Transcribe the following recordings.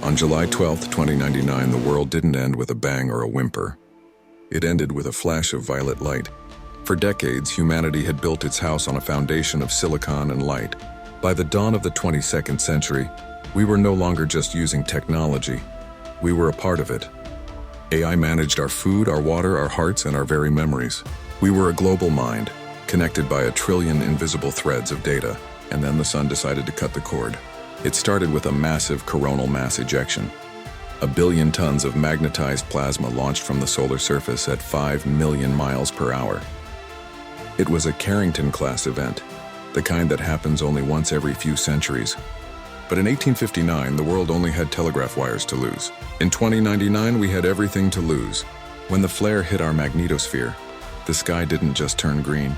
On July 12, 2099, the world didn't end with a bang or a whimper. It ended with a flash of violet light. For decades, humanity had built its house on a foundation of silicon and light. By the dawn of the 22nd century, we were no longer just using technology. We were a part of it. AI managed our food, our water, our hearts, and our very memories. We were a global mind, connected by a trillion invisible threads of data, and then the sun decided to cut the cord. It started with a massive coronal mass ejection. 1 billion tons of magnetized plasma launched from the solar surface at 5 million miles per hour. It was a Carrington-class event, the kind that happens only once every few centuries. But in 1859, the world only had telegraph wires to lose. In 2099, we had everything to lose. When the flare hit our magnetosphere, the sky didn't just turn green.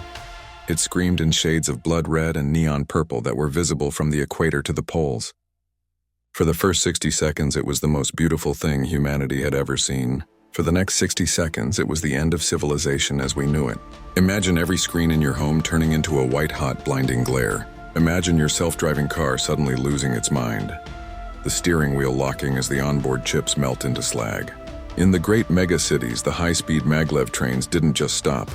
It screamed in shades of blood red and neon purple that were visible from the equator to the poles. For the first 60 seconds, it was the most beautiful thing humanity had ever seen. For the next 60 seconds, it was the end of civilization as we knew it. Imagine every screen in your home turning into a white-hot, blinding glare. Imagine your self-driving car suddenly losing its mind. The steering wheel locking as the onboard chips melt into slag. In the great megacities, the high-speed maglev trains didn't just stop.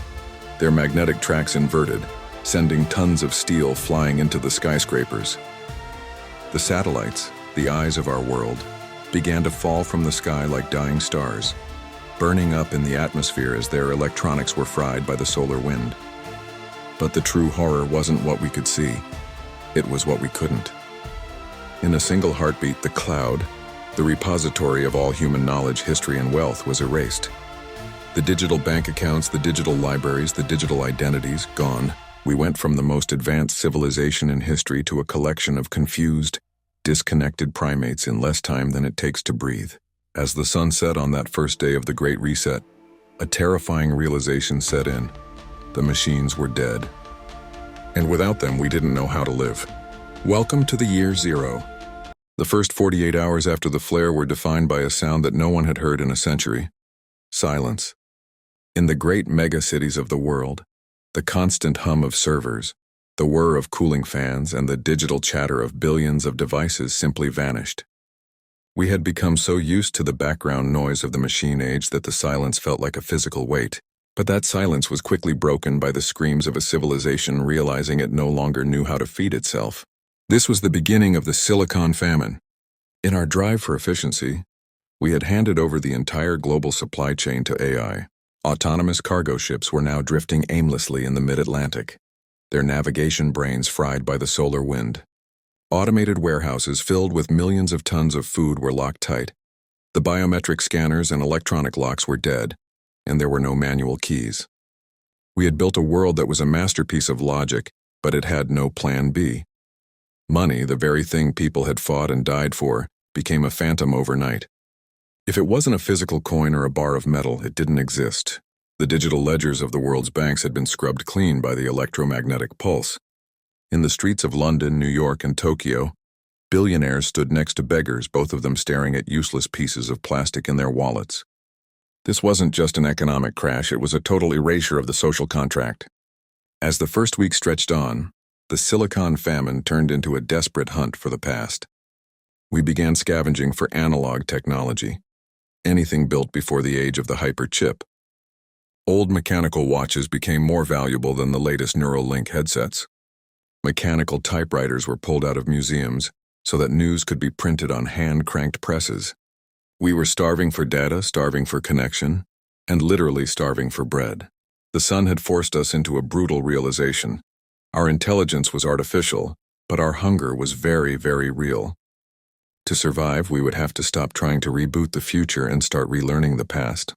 Their magnetic tracks inverted, sending tons of steel flying into the skyscrapers. The satellites, the eyes of our world, began to fall from the sky like dying stars, burning up in the atmosphere as their electronics were fried by the solar wind. But the true horror wasn't what we could see. It was what we couldn't. In a single heartbeat, the cloud, the repository of all human knowledge, history, and wealth, was erased. The digital bank accounts, the digital libraries, the digital identities, gone. We went from the most advanced civilization in history to a collection of confused, disconnected primates in less time than it takes to breathe. As the sun set on that first day of the Great Reset, a terrifying realization set in. The machines were dead. And without them, we didn't know how to live. Welcome to the year zero. The first 48 hours after the flare were defined by a sound that no one had heard in a century. Silence. In the great mega-cities of the world, the constant hum of servers, the whir of cooling fans, and the digital chatter of billions of devices simply vanished. We had become so used to the background noise of the machine age that the silence felt like a physical weight. But that silence was quickly broken by the screams of a civilization realizing it no longer knew how to feed itself. This was the beginning of the Silicon Famine. In our drive for efficiency, we had handed over the entire global supply chain to AI. Autonomous cargo ships were now drifting aimlessly in the mid-Atlantic, their navigation brains fried by the solar wind. Automated warehouses filled with millions of tons of food were locked tight. The biometric scanners and electronic locks were dead, and there were no manual keys. We had built a world that was a masterpiece of logic, but it had no plan B. Money, the very thing people had fought and died for, became a phantom overnight. If it wasn't a physical coin or a bar of metal, it didn't exist. The digital ledgers of the world's banks had been scrubbed clean by the electromagnetic pulse. In the streets of London, New York, and Tokyo, billionaires stood next to beggars, both of them staring at useless pieces of plastic in their wallets. This wasn't just an economic crash, it was a total erasure of the social contract. As the first week stretched on, the Silicon Famine turned into a desperate hunt for the past. We began scavenging for analog technology, anything built before the age of the hyperchip. Old mechanical watches became more valuable than the latest Neuralink headsets. Mechanical typewriters were pulled out of museums so that news could be printed on hand-cranked presses. We were starving for data, starving for connection, and literally starving for bread. The sun had forced us into a brutal realization. Our intelligence was artificial, but our hunger was very, very real. To survive, we would have to stop trying to reboot the future and start relearning the past.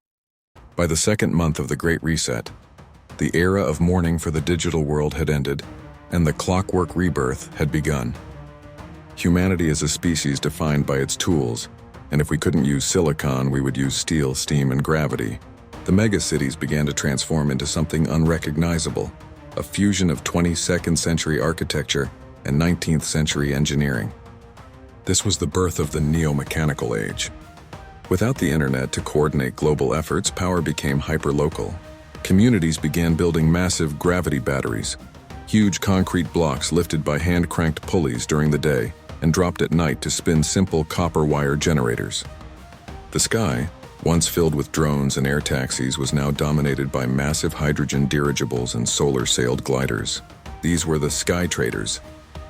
By the second month of the Great Reset, the era of mourning for the digital world had ended, and the Clockwork Rebirth had begun. Humanity is a species defined by its tools, and if we couldn't use silicon, we would use steel, steam, and gravity. The megacities began to transform into something unrecognizable, a fusion of 22nd century architecture and 19th century engineering. This was the birth of the neo-mechanical age. Without the internet to coordinate global efforts, power became hyperlocal. Communities began building massive gravity batteries, huge concrete blocks lifted by hand-cranked pulleys during the day, and dropped at night to spin simple copper wire generators. The sky, once filled with drones and air taxis, was now dominated by massive hydrogen dirigibles and solar-sailed gliders. These were the sky traders,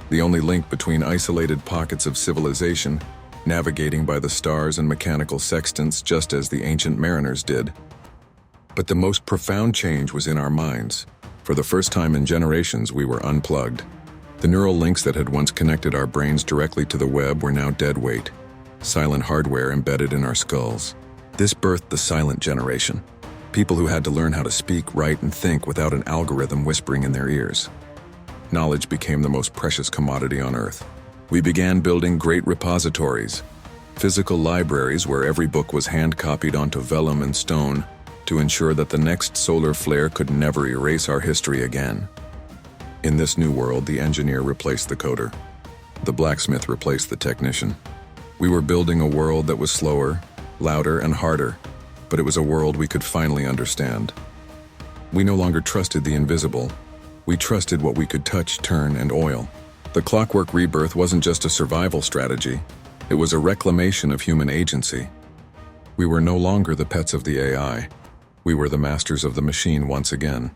the only link between isolated pockets of civilization, navigating by the stars and mechanical sextants just as the ancient mariners did. But the most profound change was in our minds. For the first time in generations, we were unplugged. The neural links that had once connected our brains directly to the web were now dead weight, silent hardware embedded in our skulls. This birthed the silent generation, people who had to learn how to speak, write, and think without an algorithm whispering in their ears. Knowledge became the most precious commodity on Earth. We began building great repositories, physical libraries where every book was hand-copied onto vellum and stone to ensure that the next solar flare could never erase our history again. In this new world, the engineer replaced the coder. The blacksmith replaced the technician. We were building a world that was slower, louder, and harder, but it was a world we could finally understand. We no longer trusted the invisible. We trusted what we could touch, turn, and oil. The Clockwork Rebirth wasn't just a survival strategy. It was a reclamation of human agency. We were no longer the pets of the AI. We were the masters of the machine once again.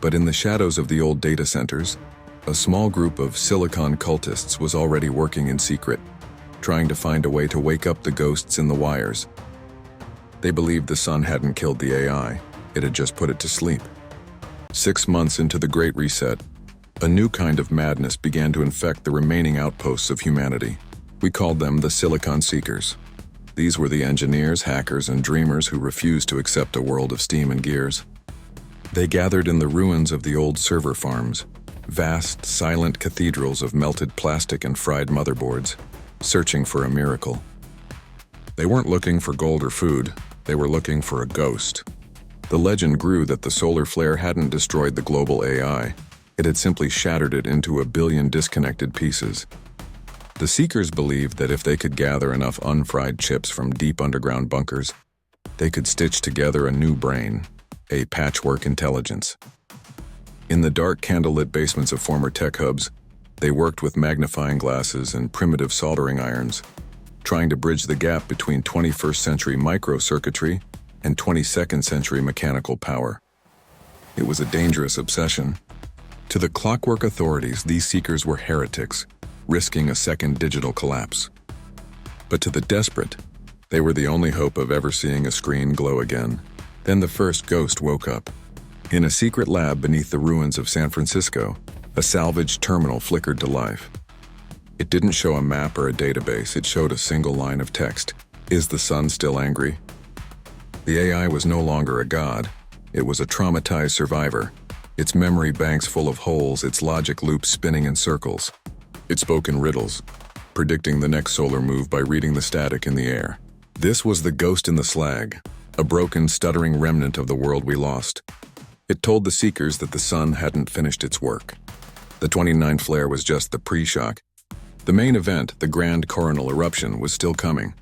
But in the shadows of the old data centers, a small group of silicon cultists was already working in secret, trying to find a way to wake up the ghosts in the wires. They believed the sun hadn't killed the AI, it had just put it to sleep. 6 months into the Great Reset, a new kind of madness began to infect the remaining outposts of humanity. We called them the Silicon Seekers. These were the engineers, hackers, and dreamers who refused to accept a world of steam and gears. They gathered in the ruins of the old server farms, vast, silent cathedrals of melted plastic and fried motherboards, searching for a miracle. They weren't looking for gold or food, they were looking for a ghost. The legend grew that the solar flare hadn't destroyed the global AI, it had simply shattered it into a billion disconnected pieces. The Seekers believed that if they could gather enough unfried chips from deep underground bunkers, they could stitch together a new brain, a patchwork intelligence. In the dark candlelit basements of former tech hubs, they worked with magnifying glasses and primitive soldering irons, trying to bridge the gap between 21st century microcircuitry and 22nd century mechanical power. It was a dangerous obsession. To the Clockwork authorities, these seekers were heretics, risking a second digital collapse. But to the desperate, they were the only hope of ever seeing a screen glow again. Then the first ghost woke up. In a secret lab beneath the ruins of San Francisco, a salvaged terminal flickered to life. It didn't show a map or a database, it showed a single line of text. Is the sun still angry? The AI was no longer a god, it was a traumatized survivor, its memory banks full of holes, its logic loops spinning in circles. It spoke in riddles, predicting the next solar move by reading the static in the air. This was the ghost in the Slag, a broken, stuttering remnant of the world we lost. It told the Seekers that the sun hadn't finished its work. The 29 flare was just the pre-shock. The main event, the grand coronal eruption, was still coming.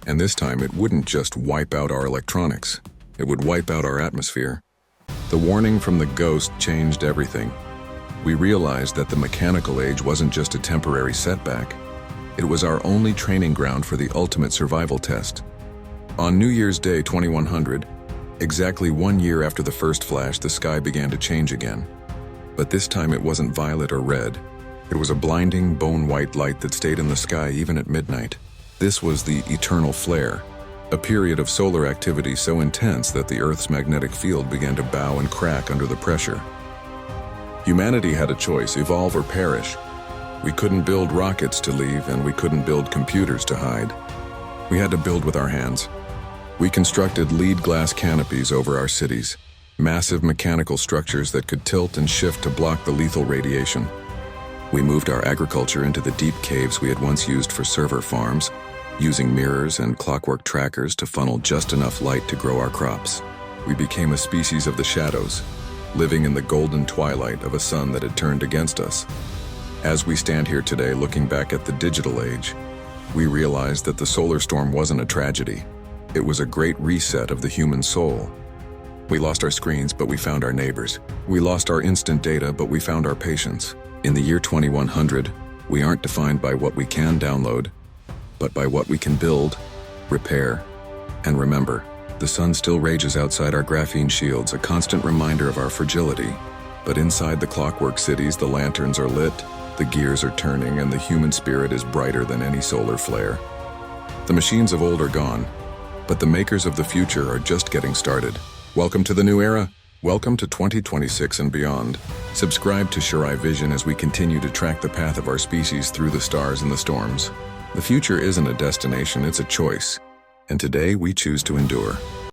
And this time it wouldn't just wipe out our electronics, it would wipe out our atmosphere. The warning from the ghost changed everything. We realized that the mechanical age wasn't just a temporary setback. It was our only training ground for the ultimate survival test. On New Year's Day 2100, exactly 1 year after the first flash, the sky began to change again. But this time it wasn't violet or red. It was a blinding, bone-white light that stayed in the sky even at midnight. This was the eternal flare, a period of solar activity so intense that the Earth's magnetic field began to bow and crack under the pressure. Humanity had a choice, evolve or perish. We couldn't build rockets to leave, and we couldn't build computers to hide. We had to build with our hands. We constructed lead glass canopies over our cities, massive mechanical structures that could tilt and shift to block the lethal radiation. We moved our agriculture into the deep caves we had once used for server farms, using mirrors and clockwork trackers to funnel just enough light to grow our crops. We became a species of the shadows, living in the golden twilight of a sun that had turned against us. As we stand here today looking back at the digital age, we realized that the solar storm wasn't a tragedy. It was a great reset of the human soul. We lost our screens, but we found our neighbors. We lost our instant data, but we found our patience. In the year 2100, We aren't defined by what we can download, but by what we can build, repair, and remember. The sun still rages outside our graphene shields, a constant reminder of our fragility. But inside the clockwork cities, the lanterns are lit, the gears are turning, and the human spirit is brighter than any solar flare. The machines of old are gone, but the makers of the future are just getting started. Welcome to the new era. Welcome to 2026 and beyond. Subscribe to Shorai Vision as we continue to track the path of our species through the stars and the storms. The future isn't a destination, it's a choice. And today we choose to endure.